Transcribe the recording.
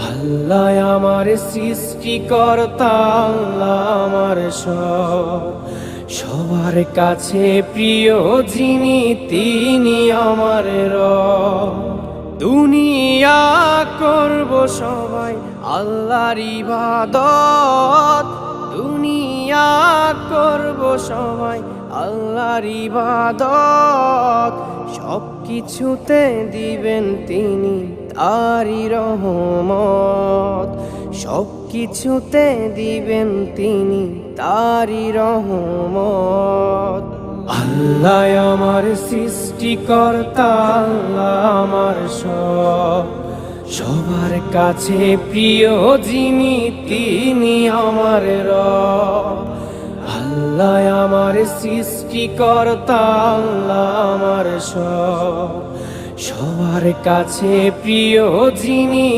আল্লাহ আমার সৃষ্টিকর্তা, আল্লাহ আমার সবার কাছে প্রিয় যিনি, তিনি আমার রব। দুনিয়া করব সবাই আল্লাহর ইবাদত, দুনিয়া করব সবাই আল্লাহর ইবাদত। সব কিছুতে দিবেন তিনি তারই রহমত, সব কিছুতে দিবেন তিনি তারই রহমত। আল্লাহ আমার সৃষ্টিকর্তা, আল্লাহ আমার সবার কাছে প্রিয় যিনি, তিনি আমার রব। আল্লাহ আমার সৃষ্টিকর্তা, আল্লাহ আমার সবার কাছে প্রিয় যিনি,